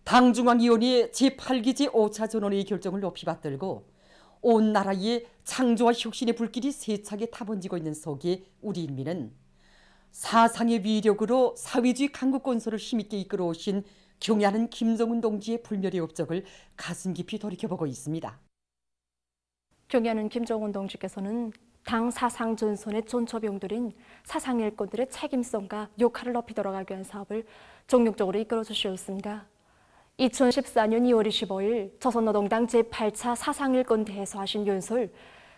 당중앙위원회 제8기 제5차 전원의 결정을 높이 받들고 온 나라에 창조와 혁신의 불길이 세차게 타번지고 있는 속에 우리 인민은 사상의 위력으로 사회주의 강국 건설을 힘있게 이끌어오신 경애하는 김정은 동지의 불멸의 업적을 가슴 깊이 돌이켜보고 있습니다. 경애하는 김정은 동지께서는 당 사상 전선의 존초병들인 사상 일꾼들의 책임성과 역할을 높이 들어가기 위한 사업을 종력적으로 이끌어 주시었습니다. 2014년 2월 25일 조선노동당 제8차 사상일권 대회에서 하신 연설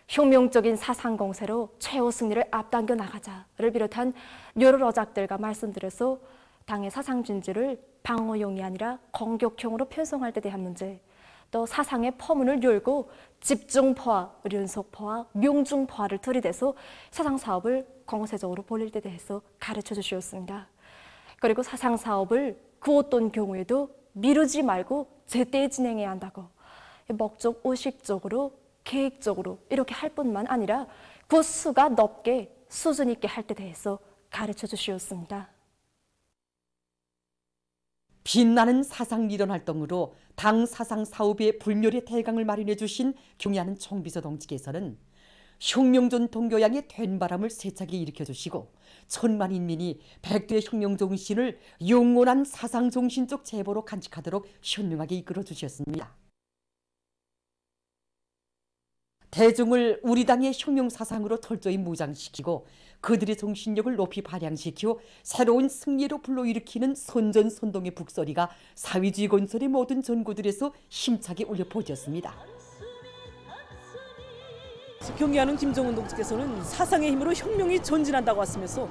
혁명적인 사상 공세로 최후 승리를 앞당겨 나가자를 비롯한 여러 어작들과 말씀드려서 당의 사상 진지를 방어용이 아니라 공격형으로 편성할 때 대한 문제, 또 사상의 포문을 열고 집중포화, 연속포화, 명중포화를 들이대서 사상 사업을 공세적으로 벌릴 때 대해서 가르쳐 주셨습니다. 그리고 사상 사업을 그 어떤 경우에도 미루지 말고 제때 진행해야 한다고 목적 의식적으로 계획적으로 이렇게 할 뿐만 아니라 그 수가 높게 수준 있게 할 때 대해서 가르쳐 주시었습니다. 빛나는 사상 리더 활동으로 당 사상 사업의 불멸의 대강을 마련해 주신 경애하는 총비서 동지께서는 혁명전 동교양의 된 바람을 세차게 일으켜 주시고 천만 인민이 백두의 혁명 정신을 영원한 사상 정신적 제보로 간직하도록 현명하게 이끌어 주셨습니다. 대중을 우리 당의 혁명 사상으로 철저히 무장시키고 그들의 정신력을 높이 발양시켜 새로운 승리로 불러일으키는 선전선동의 북소리가 사회주의 건설의 모든 전구들에서 힘차게 울려 퍼졌습니다. 경애하는 김정은 동지께서는 사상의 힘으로 혁명이 전진한다고 하시면서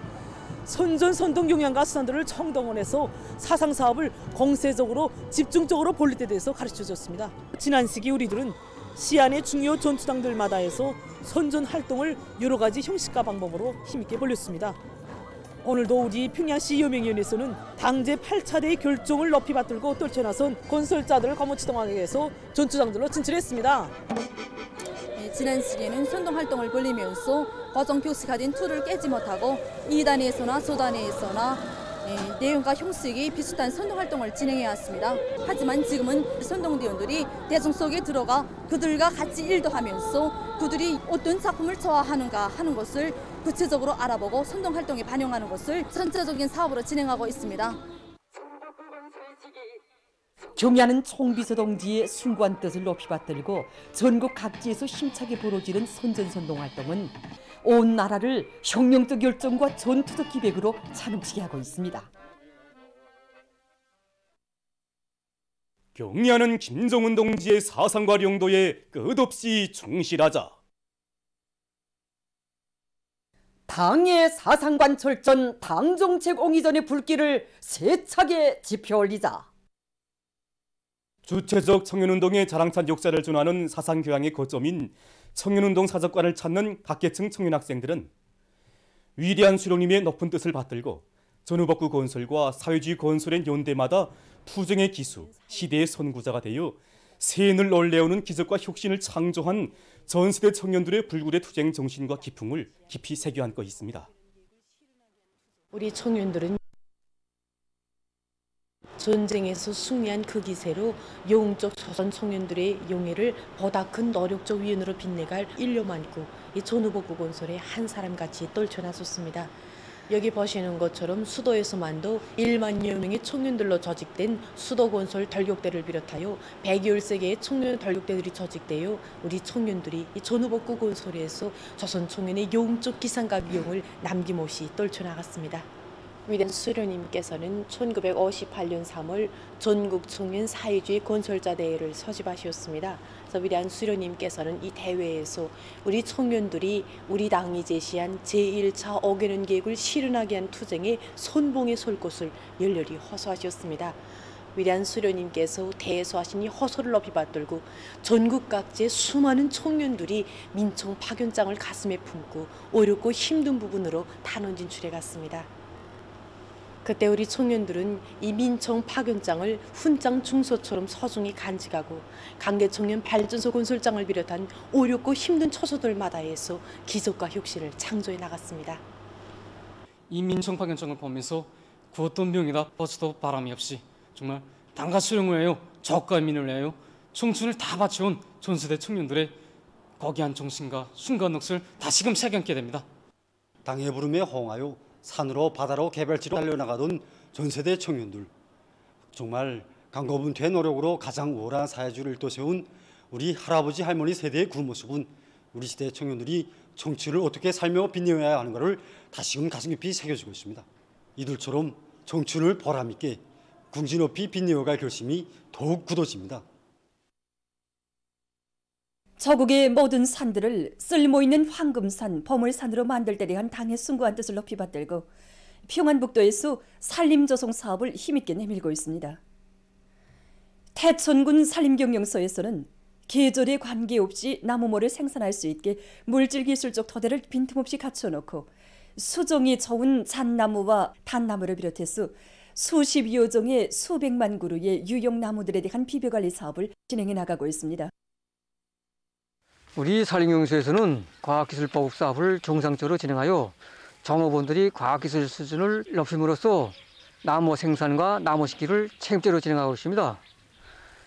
선전선동 용양가 수단들을 총동원해서 사상 사업을 공세적으로 집중적으로 벌릴 때 대해서 가르쳐 줬습니다. 지난 시기 우리들은 시안의 중요 전투당들마다 해서 선전 활동을 여러 가지 형식과 방법으로 힘있게 벌렸습니다. 오늘도 우리 평양시 여명위원회에서는 당제 8차대의 결정을 높이 받들고 떨쳐나선 건설자들을 거머치동하기 위해서 전투장들로 진출했습니다. 지난 시기에는 선동활동을 벌리면서 과정 표시화된 툴을 깨지 못하고 2단에서나 소단에서나 내용과 형식이 비슷한 선동활동을 진행해야 했습니다. 하지만 지금은 선동대원들이 대중 속에 들어가 그들과 같이 일도 하면서 그들이 어떤 작품을 좋아하는가 하는 것을 구체적으로 알아보고 선동활동에 반영하는 것을 전체적인 사업으로 진행하고 있습니다. 경애하는 총비서 동지의 숭고한 뜻을 높이 받들고 전국 각지에서 힘차게 벌어지는 선전선동 활동은 온 나라를 혁명적 열정과 전투적 기백으로 차넘치게 하고 있습니다. 경애하는 김정은 동지의 사상과 용도에 끝없이 충실하자. 당의 사상관철전 당정책 옹이전의 불길을 세차게 지펴올리자. 주체적 청년운동의 자랑찬 역사를 준하는 사상교양의 거점인 청년운동 사적관을 찾는 각계층 청년학생들은 위대한 수령님의 높은 뜻을 받들고 전후복구 건설과 사회주의 건설의 연대마다 투쟁의 기수, 시대의 선구자가 되어 세인을 올려오는 기적과 혁신을 창조한 전세대 청년들의 불굴의 투쟁 정신과 기풍을 깊이 새겨 안고 있습니다. 우리 청년들은 전쟁에서 승리한 그 기세로 영웅적 조선 청년들의 용해를 보다 큰 노력적 위원으로 빛내갈 인류 많고 이 전후복구 건설에 한 사람같이 떨쳐나섰습니다. 여기 보시는 것처럼 수도에서만도 1만여 명의 청년들로 조직된 수도건설 돌격대를 비롯하여 113개의 청년 돌격대들이 조직되어 우리 청년들이 이 전후복구 건설에서 조선 청년의 영웅적 기상과 위용을 남김없이 떨쳐나갔습니다. 위대한 수령님께서는 1958년 3월 전국 청년 사회주의 건설자 대회를 소집하셨습니다. 그래서 위대한 수령님께서는 이 대회에서 우리 청년들이 우리 당이 제시한 제1차 5개년 계획을 실현하게 한 투쟁에 선봉에 설 것을 열렬히 호소하셨습니다. 위대한 수령님께서 대회에서 하신 이 호소를 높이 받들고 전국 각지의 수많은 청년들이 민청 파견장을 가슴에 품고 어렵고 힘든 부분으로 단원 진출해 갔습니다. 그때 우리 청년들은 이 민청 파견장을 훈장 중소처럼 소중히 간직하고 강계청년 발전소 건설장을 비롯한 어렵고 힘든 처소들마다에서 기적과 혁신을 창조해 나갔습니다. 이 민청 파견장을 보면서 그 어떤 명이다 버스도 바람이 없이 정말 당과 수령을 위하여 적과 민을 위하여 청춘을 다 바쳐온 전세대 청년들의 거기한 정신과 순간 넋을 다시금 새겨안게 됩니다. 당의 부름에 호응하여 산으로 바다로 개발지로 달려나가던 전세대 청년들, 정말 강고분투의 노력으로 가장 우월한 사회주의를 일떠세운 우리 할아버지 할머니 세대의 그 모습은 우리 시대 청년들이 정치를 어떻게 살며 빛내어야 하는가를 다시금 가슴 깊이 새겨지고 있습니다. 이들처럼 정치를 보람있게 궁지 높이 빛내어갈 결심이 더욱 굳어집니다. 저국의 모든 산들을 쓸모있는 황금산, 보물산으로 만들 때 대한 당의 숭고한 뜻을 높이 받들고 평안북도에서 산림조성 사업을 힘있게 내밀고 있습니다. 태천군 산림경영소에서는 계절에 관계없이 나무모를 생산할 수 있게 물질기술적 토대를 빈틈없이 갖춰놓고 수종이 좋은 잣나무와 단나무를 비롯해서 수십여 종의 수백만 그루의 유용나무들에 대한 비벼관리 사업을 진행해 나가고 있습니다. 우리 산림경영소에서는 과학기술보급 사업을 정상적으로 진행하여 종업원들이 과학기술 수준을 높임으로써 나무 생산과 나무 심기를 책임제로 진행하고 있습니다.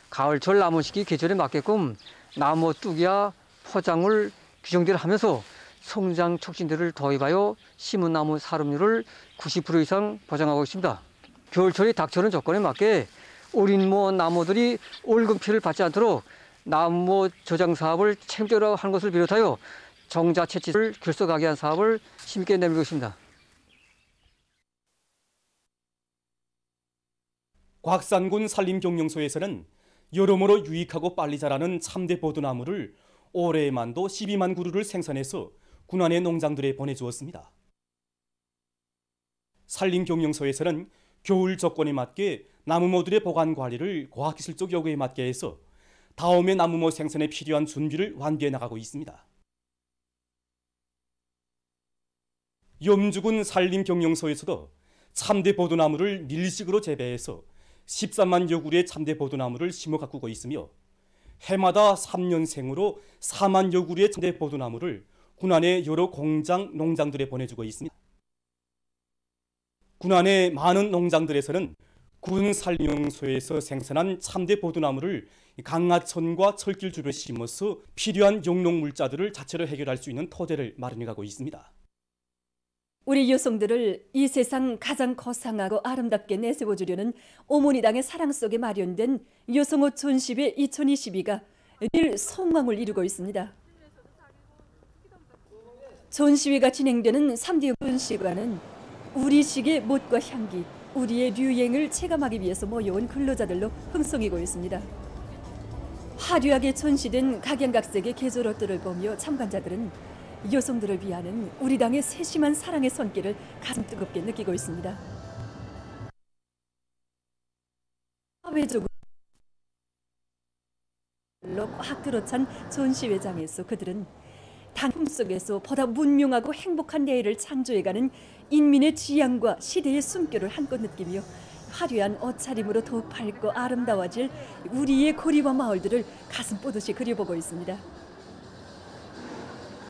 가을철 나무 심기 계절에 맞게끔 나무 뚜기와 포장을 규정대로 하면서 성장 촉진제를 도입하여 심은 나무 사lum률을 90% 이상 보장하고 있습니다. 겨울철이 닥쳐오는 조건에 맞게 어린 나무들이 올금피를 받지 않도록 나무 저장 사업을 책임제로 하는 것을 비롯하여 정자 채취를 결석하게 한 사업을 힘있게 내밀고 있습니다. 곽산군 산림경영소에서는 여러모로 유익하고 빨리 자라는 참대 버드나무를 올해만도 12만 그루를 생산해서 군안의 농장들에 보내주었습니다. 산림경영소에서는 겨울 조건에 맞게 나무모들의 보관 관리를 과학기술적 요구에 맞게 해서 다음의 나무모 생산에 필요한 준비를 완비해 나가고 있습니다. 염주군 산림경영소에서도 참대 버드나무를 밀식으로 재배해서 13만여 그루의 참대 버드나무를 심어 가꾸고 있으며 해마다 3년생으로 4만여 그루의 참대 버드나무를 군안의 여러 공장, 농장들에 보내주고 있습니다. 군안의 많은 농장들에서는 군 산림경영소에서 생산한 참대 버드나무를 강하천과 철길 주변에 심어서 필요한 용농 물자들을 자체로 해결할 수 있는 토대를 마련해가고 있습니다. 우리 여성들을 이 세상 가장 거상하고 아름답게 내세워주려는 어머니당의 사랑 속에 마련된 여성옷 전시회 2022가 늘 성황을 이루고 있습니다. 전시회가 진행되는 3대 전시관은 우리식의 멋과 향기, 우리의 유행을 체감하기 위해서 모여온 근로자들로 흥성이고 있습니다. 화려하게 전시된 각양각색의 계절 옷들을 보며 참관자들은 여성들을 위하는 우리 당의 세심한 사랑의 손길을 가슴 뜨겁게 느끼고 있습니다. 사회적으로 꽉 들어찬 전시회장에서 그들은 당 품속에서 보다 문명하고 행복한 내일을 창조해가는 인민의 지향과 시대의 숨결을 한껏 느끼며 화려한 옷차림으로 더욱 밝고 아름다워질 우리의 거리와 마을들을 가슴 뻗듯이 그려보고 있습니다.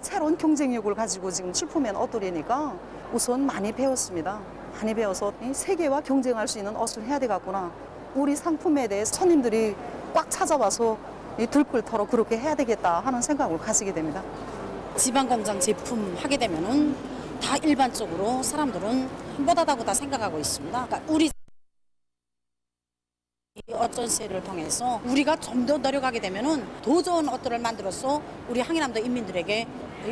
새로운 경쟁력을 가지고 지금 출품한 옷들이니까 우선 많이 배웠습니다. 많이 배워서 세계와 경쟁할 수 있는 옷을 해야 되겠구나. 우리 상품에 대해 손님들이 꽉 찾아와서 들끓도록 그렇게 해야 되겠다 하는 생각을 가지게 됩니다. 지방공장 제품 하게 되면은 다 일반적으로 사람들은 못하다고 다 생각하고 있습니다. 그러니까 우리 옷 전시회를 통해서 우리가 좀 더 노력하게 되면은 더 좋은 옷들을 만들어서 우리 항해남도 인민들에게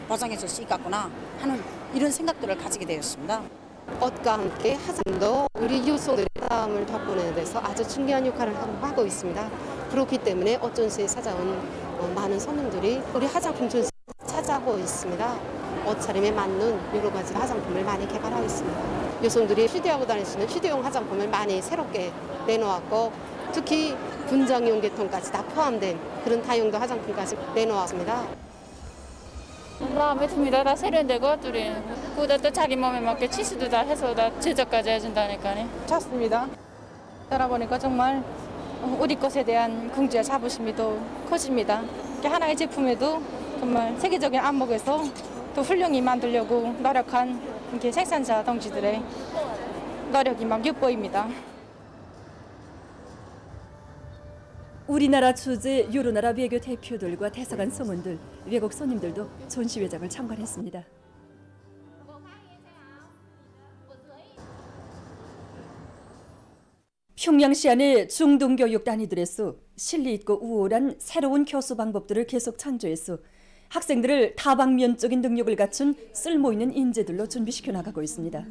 보장해 줄 수 있겠구나 하는 이런 생각들을 가지게 되었습니다. 옷과 함께 화장도 우리 여성들의 삶을 돋보내는 데서 아주 중요한 역할을 하고 있습니다. 그렇기 때문에 옷 전시회에 찾아온 많은 손님들이 우리 화장품 전시회 찾아오고 있습니다. 옷차림에 맞는 여러 가지 화장품을 많이 개발하고 있습니다. 여성들이 휴대하고 다닐 수 있는 휴대용 화장품을 많이 새롭게 내놓았고 특히 분장용 계통까지 다 포함된 그런 다용도 화장품까지 내놓았습니다. 마음에 듭니다. 다 세련되고 그보다 또 자기 몸에 맞게 치수도 다 해서 다 제작까지 해준다니까요. 좋습니다. 따라 보니까 정말 우리 것에 대한 긍지와 자부심이 더 커집니다. 하나의 제품에도 정말 세계적인 안목에서 더 훌륭히 만들려고 노력한 이렇게 생산자 동지들의 노력이 막 엿보입니다. 우리나라 주재 여러 나라 외교 대표들과 대사관 성원들, 외국 손님들도 전시회장을 참관했습니다. 평양시 안의 중등교육 단위들에서 실리 있고 우월한 새로운 교수 방법들을 계속 창조해서 학생들을 다방면적인 능력을 갖춘 쓸모있는 인재들로 준비시켜 나가고 있습니다.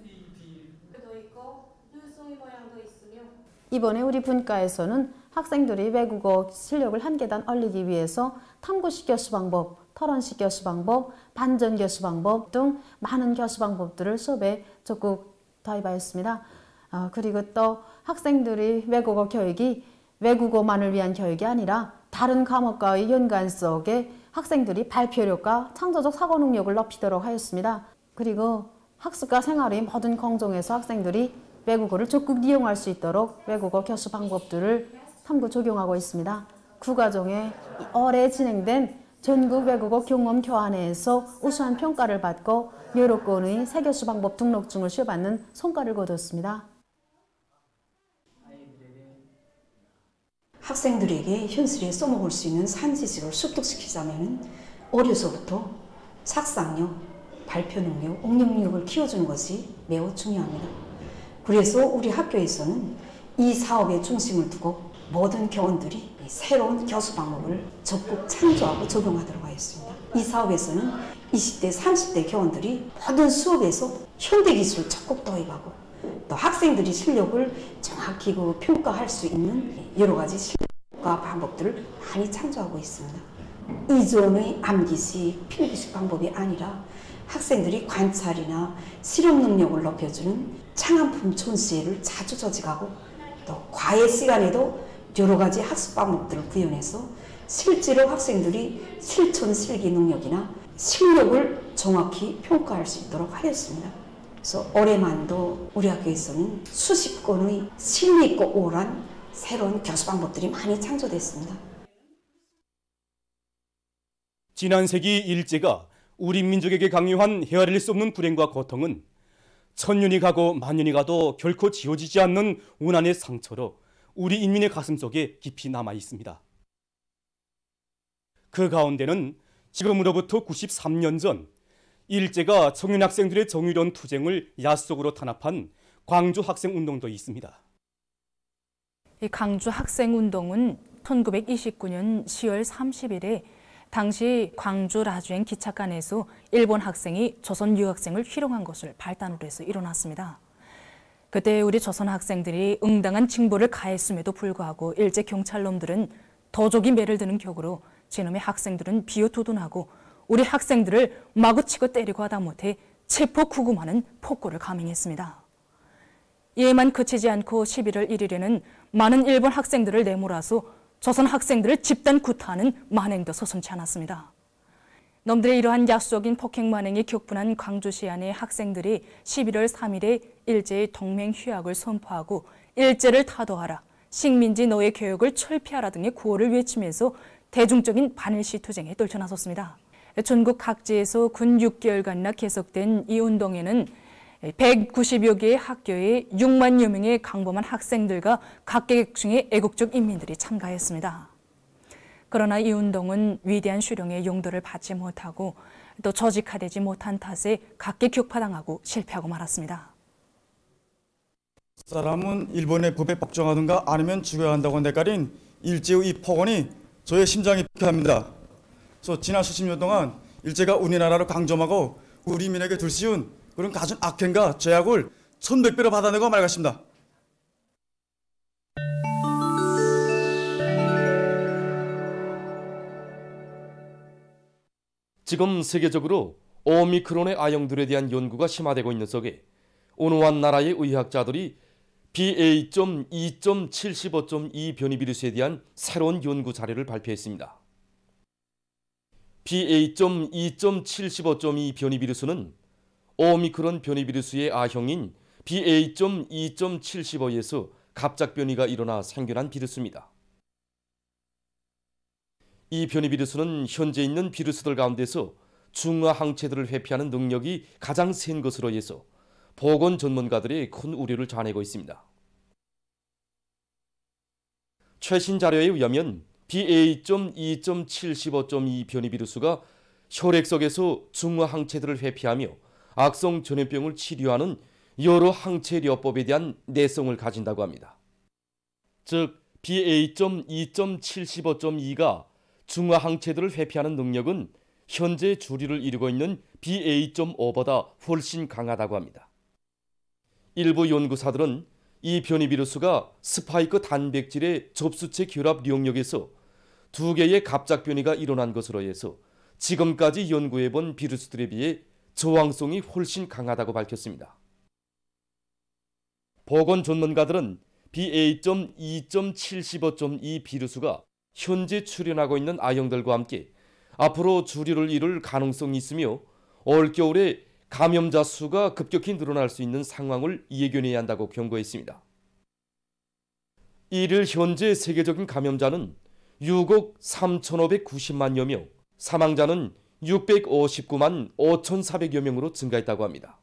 이번에 우리 분과에서는 학생들이 외국어 실력을 한 계단 올리기 위해서 탐구식 교수 방법, 토론식 교수 방법, 반전 교수 방법 등 많은 교수 방법들을 수업에 적극 도입하였습니다. 그리고 또 학생들이 외국어 교육이 외국어만을 위한 교육이 아니라 다른 과목과의 연관 속에 학생들이 발표력과 창조적 사고 능력을 높이도록 하였습니다. 그리고 학습과 생활의 모든 공정에서 학생들이 외국어를 적극 이용할 수 있도록 외국어 교수 방법들을 탐구 적용하고 있습니다. 그 과정에 올해 진행된 전국 외국어 경험 교환회에서 우수한 평가를 받고 여러 건의 새 교수 방법 등록증을 수여받는 성과를 거뒀습니다. 학생들에게 현실에 써먹을 수 있는 산지식을 습득시키자면 어려서부터 삭상력, 발표 능력, 응용 능력을 키워주는 것이 매우 중요합니다. 그래서 우리 학교에서는 이 사업에 중심을 두고 모든 교원들이 새로운 교수 방법을 적극 창조하고 적용하도록 하였습니다. 이 사업에서는 20대, 30대 교원들이 모든 수업에서 현대기술을 적극 도입하고 또 학생들이 실력을 정확히 평가할 수 있는 여러 가지 실력과 방법들을 많이 창조하고 있습니다. 이전의 암기식, 필기식 방법이 아니라 학생들이 관찰이나 실험 능력을 높여주는 창안품 전시회를 자주 조직하고 또 과외 시간에도 여러 가지 학습 방법들을 구현해서 실제로 학생들이 실천 실기 능력이나 실력을 정확히 평가할 수 있도록 하였습니다. 그래서 올해만도 우리 학교에서는 수십 건의 실리 있고 우월한 새로운 교수 방법들이 많이 창조됐습니다. 지난 세기 일제가 우리 민족에게 강요한 헤아릴 수 없는 불행과 고통은 천년이 가고 만년이 가도 결코 지워지지 않는 운한의 상처로 우리 인민의 가슴 속에 깊이 남아 있습니다. 그 가운데는 지금으로부터 93년 전 일제가 청년 학생들의 정의로운 투쟁을 야속으로 탄압한 광주 학생운동도 있습니다. 이 광주 학생운동은 1929년 10월 30일에 당시 광주 라주행 기차간에서 일본 학생이 조선 유학생을 희롱한 것을 발단으로 해서 일어났습니다. 그때 우리 조선 학생들이 응당한 징벌을 가했음에도 불구하고 일제 경찰놈들은 도적이 매를 드는 격으로 저놈의 학생들은 비웃두둔하고 우리 학생들을 마구치고 때리고 하다못해 체포 구금하는 폭거를 감행했습니다. 이에만 그치지 않고 11월 1일에는 많은 일본 학생들을 내몰아서 조선 학생들을 집단 구타하는 만행도 서슴지 않았습니다. 놈들의 이러한 야수적인 폭행 만행이 격분한 광주시 안의 학생들이 11월 3일에 일제의 동맹 휴약을 선포하고 일제를 타도하라, 식민지 노예 교육을 철폐하라 등의 구호를 외치면서 대중적인 반일시 투쟁에 떨쳐나섰습니다. 전국 각지에서 군 6개월간이나 계속된 이 운동에는 190여 개의 학교에 6만여 명의 강범한 학생들과 각계층의 애국적 인민들이 참가했습니다. 그러나 이 운동은 위대한 수령의 용도를 받지 못하고 또 조직화되지 못한 탓에 각계 격파당하고 실패하고 말았습니다. 사람은 일본의 법에 복종하든가 아니면 죽어야 한다고 내가린 일제의 이 폭언이 저의 심장이 불쾌합니다. 그래서 지난 수십 년 동안 일제가 우리나라를 강점하고 우리 민에게 들씌운 그런 가진 악행과 죄악을 1100배로 받아내고 말겠습니다. 지금 세계적으로 오미크론의 아형들에 대한 연구가 심화되고 있는 속에 온화한 나라의 의학자들이 BA.2.75.2 변이 비루스에 대한 새로운 연구 자료를 발표했습니다. BA.2.75.2 변이 비루스는 오미크론 변이 비루스의 아형인 BA.2.75에서 갑작 변이가 일어나 생겨난 비루스입니다. 이 변이 비루스는 현재 있는 비루스들 가운데서 중화 항체들을 회피하는 능력이 가장 센 것으로 해서 보건 전문가들이 큰 우려를 자아내고 있습니다. 최신 자료에 의하면 BA.2.75.2 변이 비루스가 혈액 속에서 중화 항체들을 회피하며 악성 전염병을 치료하는 여러 항체료법에 대한 내성을 가진다고 합니다. 즉 BA.2.75.2가 중화 항체들을 회피하는 능력은 현재 주류를 이루고 있는 BA.5보다 훨씬 강하다고 합니다. 일부 연구사들은 이 변이 비루스가 스파이크 단백질의 접수체 결합 용역에서 두 개의 갑작 변이가 일어난 것으로 해서 지금까지 연구해본 비루스들에 비해 저항성이 훨씬 강하다고 밝혔습니다. 보건 전문가들은 BA.2.75.2 비루스가 현재 출현하고 있는 아형들과 함께 앞으로 주류를 이룰 가능성이 있으며 올겨울에 감염자 수가 급격히 늘어날 수 있는 상황을 예견해야 한다고 경고했습니다. 이를 현재 세계적인 감염자는 6억 3,590만여 명, 사망자는 659만 5,400여 명으로 증가했다고 합니다.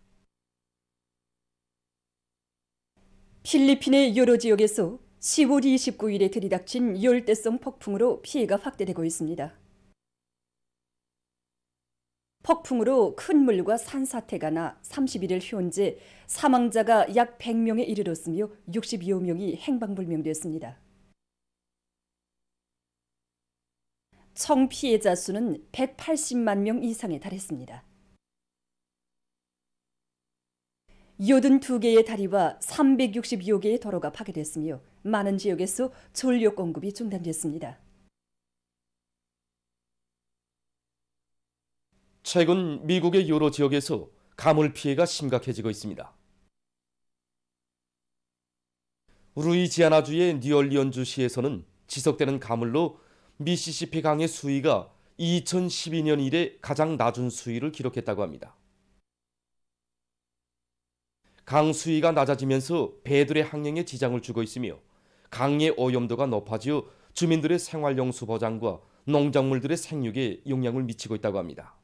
필리핀의 여러 지역에서 10월 29일에 들이닥친 열대성 폭풍으로 피해가 확대되고 있습니다. 폭풍으로 큰 물과 산사태가 나 31일 현재 사망자가 약 100명에 이르렀으며 60여 명이 행방불명됐습니다. 총 피해자 수는 180만 명 이상에 달했습니다. 82개의 다리와 360여 개의 도로가 파괴됐으며 많은 지역에서 전력 공급이 중단됐습니다. 최근 미국의 여러 지역에서 가물 피해가 심각해지고 있습니다. 루이지아나주의 뉴올리언주시에서는 지속되는 가물로 미시시피 강의 수위가 2012년 이래 가장 낮은 수위를 기록했다고 합니다. 강 수위가 낮아지면서 배들의 항행에 지장을 주고 있으며 강의 오염도가 높아지어 주민들의 생활용수 보장과 농작물들의 생육에 영향을 미치고 있다고 합니다.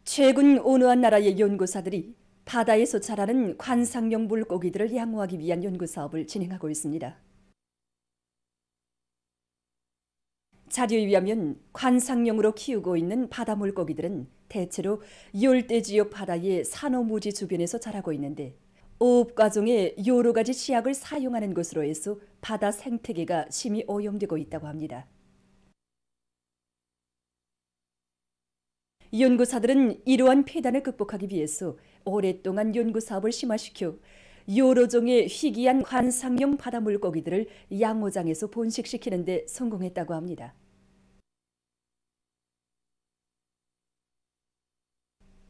최근 온화한 나라의 연구사들이 바다에서 자라는 관상용 물고기들을 양호하기 위한 연구 사업을 진행하고 있습니다. 자료에 의하면 관상용으로 키우고 있는 바다 물고기들은 대체로 열대지역 바다의 산호무지 주변에서 자라고 있는데 어업 과정에 여러 가지 치약을 사용하는 것으로 해서 바다 생태계가 심히 오염되고 있다고 합니다. 연구사들은 이러한 폐단을 극복하기 위해서 오랫동안 연구 사업을 심화시켜 여러 종의 희귀한 관상용 바다 물고기들을 양호장에서 번식시키는 데 성공했다고 합니다.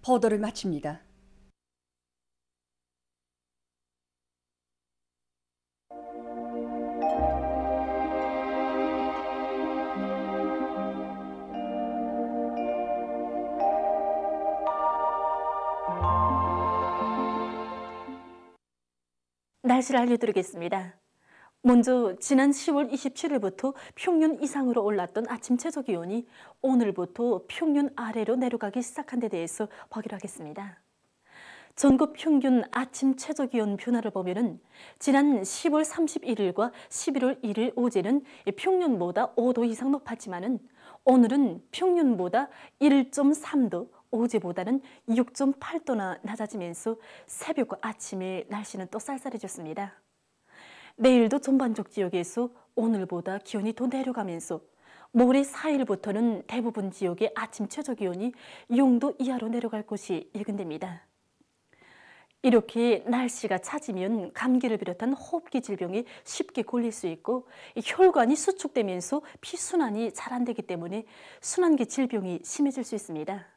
보도를 마칩니다. 날씨를 알려드리겠습니다. 먼저 지난 10월 27일부터 평년 이상으로 올랐던 아침 최저기온이 오늘부터 평년 아래로 내려가기 시작한 데 대해서 보기로 하겠습니다. 전국 평균 아침 최저기온 변화를 보면은 지난 10월 31일과 11월 1일 어제는 평년보다 5도 이상 높았지만은 오늘은 평년보다 1.3도, 어제보다는 6.8도나 낮아지면서 새벽과 아침에 날씨는 또 쌀쌀해졌습니다. 내일도 전반적 지역에서 오늘보다 기온이 더 내려가면서 모레 4일부터는 대부분 지역의 아침 최저기온이 0도 이하로 내려갈 것이 예견됩니다. 이렇게 날씨가 차지면 감기를 비롯한 호흡기 질병에 쉽게 걸릴 수 있고 혈관이 수축되면서 피순환이 잘 안 되기 때문에 순환기 질병이 심해질 수 있습니다.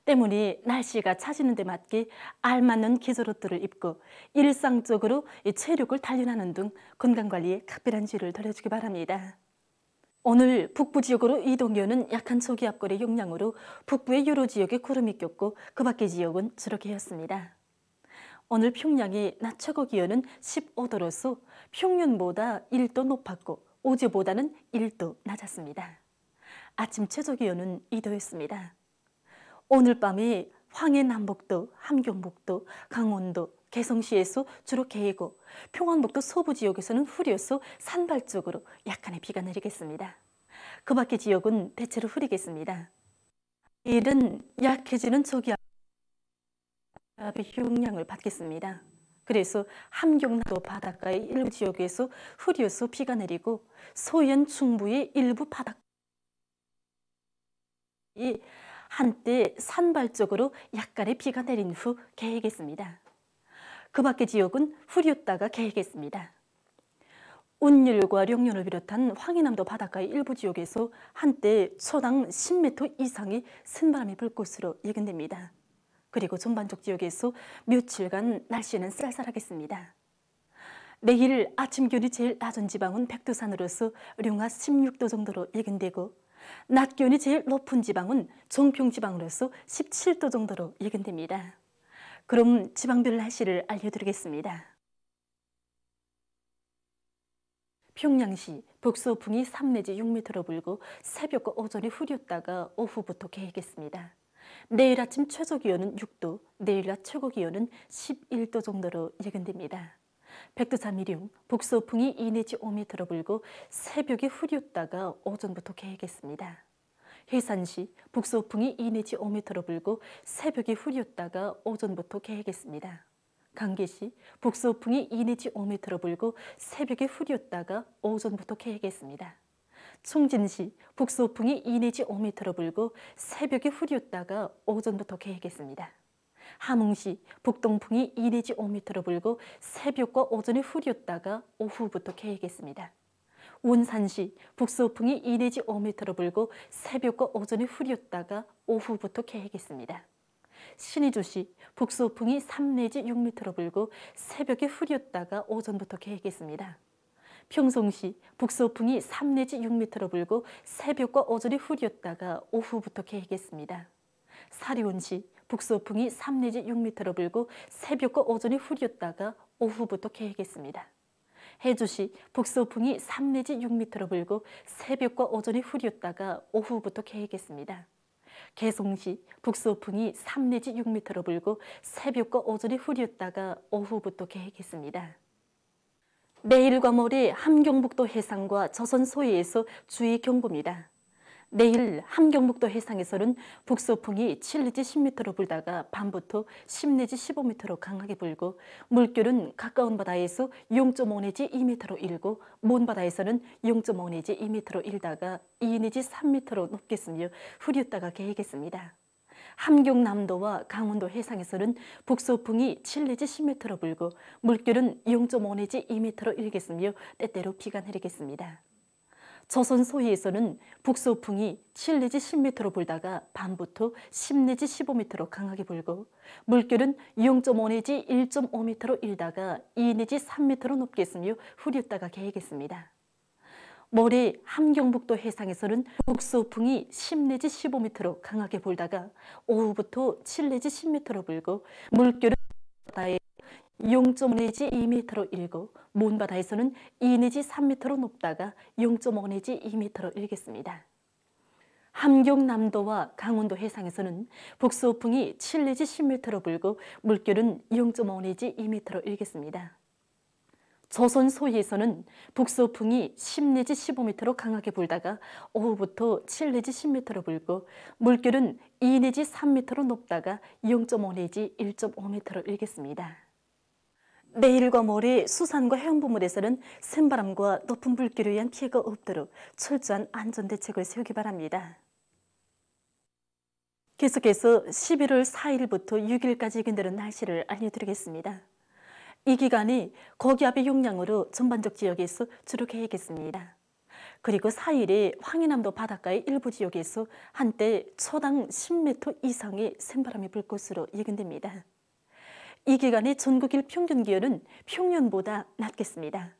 때문에 날씨가 차지는 데 맞게 알맞는 계절 옷들을 입고 일상적으로 체력을 단련하는 등 건강관리에 각별한 주의를 다려주기 바랍니다. 오늘 북부 지역으로 이동기온은 약한 저기압골의 영향으로 북부의 여러 지역에 구름이 꼈고 그 밖의 지역은 주룩해였습니다. 오늘 평양의 낮 최고 기온은 15도로서 평년보다 1도 높았고 어제보다는 1도 낮았습니다. 아침 최저 기온은 2도였습니다. 오늘 밤에 황해 남북도, 함경북도, 강원도, 개성시에서 주로 개이고 평안북도 서부 지역에서는 흐려서 산발 쪽으로 약간의 비가 내리겠습니다. 그 밖의 지역은 대체로 흐리겠습니다. 내일은 약해지는 저기압의 영향을 받겠습니다. 그래서 함경남도 바닷가의 일부 지역에서 흐려서 비가 내리고 소연 중부의 일부 바닷가에 한때 산발적으로 약간의 비가 내린 후 개이겠습니다. 그 밖의 지역은 흐렸다가 개이겠습니다. 운율과 령년을 비롯한 황해남도 바닷가의 일부 지역에서 한때 초당 10m 이상의 센바람이 불 것으로 예견됩니다. 그리고 전반적 지역에서 며칠간 날씨는 쌀쌀하겠습니다. 내일 아침 기온이 제일 낮은 지방은 백두산으로서 령하 16도 정도로 예견되고 낮 기온이 제일 높은 지방은 종평 지방으로서 17도 정도로 예견됩니다. 그럼 지방별 날씨를 알려드리겠습니다. 평양시 북서풍이 3 내지 6m로 불고 새벽과 오전에 흐렸다가 오후부터 개이겠습니다. 내일 아침 최저 기온은 6도, 내일 낮 최고 기온은 11도 정도로 예견됩니다. 백두산 미령, 북서풍이 2 내지 5m로 불고 새벽에 흐렸다가 오전부터 개이겠습니다. 해산시 북서풍이 2 내지 5m로 불고 새벽에 흐렸다가 오전부터 개이겠습니다. 강계시 북서풍이 2 내지 5m로 불고 새벽에 흐렸다가 오전부터 개이겠습니다. 총진시 북서풍이 2 내지 5m로 불고 새벽에 흐렸다가 오전부터 개이겠습니다. 함흥시 북동풍이 2 내지 5m로 불고 새벽과 오전에 흐렸다가 오후부터 개이겠습니다. 원산시 북서풍이 2 내지 5m로 불고 새벽과 오전에 흐렸다가 오후부터 개이겠습니다. 신의주시 북서풍이 3 내지 6m로 불고 새벽에 흐렸다가 오전부터 개이겠습니다. 평송시 북서풍이 3 내지 6m로 불고 새벽과 오전에 흐렸다가 오후부터 개이겠습니다. 사리온시 북서풍이 3 내지 6m로 불고 새벽과 오전에 흐렸다가 오후부터 개이겠습니다. 해주시 북서풍이 3 내지 6m로 불고 새벽과 오전에 흐렸다가 오후부터 개이겠습니다. 개송시 북서풍이 3 내지 6m로 불고 새벽과 오전에 흐렸다가 오후부터 개이겠습니다. 내일과 모레 함경북도 해상과 조선 소해에서 주의 경보입니다. 내일 함경북도 해상에서는 북서풍이 7 내지 10m로 불다가 밤부터 10 내지 15m로 강하게 불고 물결은 가까운 바다에서 0.5 내지 2m로 일고 먼 바다에서는 0.5 내지 2m로 일다가 2 내지 3m로 높겠으며 흐렸다가 개이겠습니다. 함경남도와 강원도 해상에서는 북서풍이 7 내지 10m로 불고 물결은 0.5 내지 2m로 일겠으며 때때로 비가 내리겠습니다. 조선 소해에서는 북서풍이 7 내지 10m로 불다가 밤부터 10 내지 15m로 강하게 불고 물결은 0.5 내지 1.5m로 일다가 2 내지 3m로 높겠으며 흐렸다가 개이겠습니다. 모레 함경북도 해상에서는 북서풍이 10 내지 15m로 강하게 불다가 오후부터 7 내지 10m로 불고 물결은 바다에 0.5 내지 2m로 일고 먼 바다에서는 2 내지 3m로 높다가 0.5 내지 2m로 일겠습니다. 함경남도와 강원도 해상에서는 북서풍이 7 내지 10m로 불고 물결은 0.5 내지 2m로 일겠습니다. 조선 소해에서는 북서풍이 10 내지 15m로 강하게 불다가 오후부터 7 내지 10m로 불고 물결은 2 내지 3m로 높다가 0.5 내지 1.5m로 일겠습니다. 내일과 모레 수산과 해안부물에서는 센바람과 높은 물결에 의한 피해가 없도록 철저한 안전대책을 세우기 바랍니다. 계속해서 11월 4일부터 6일까지 예견되는 날씨를 알려드리겠습니다. 이 기간에 고기압의 영향으로 전반적 지역에서 주로 개이겠습니다. 그리고 4일에 황해남도 바닷가의 일부 지역에서 한때 초당 10m 이상의 센바람이 불 것으로 예견됩니다. 이 기간의 전국일 평균 기온은 평년보다 낮겠습니다.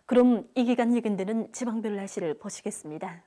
그럼 이 기간 예견되는 지방별 날씨를 보시겠습니다.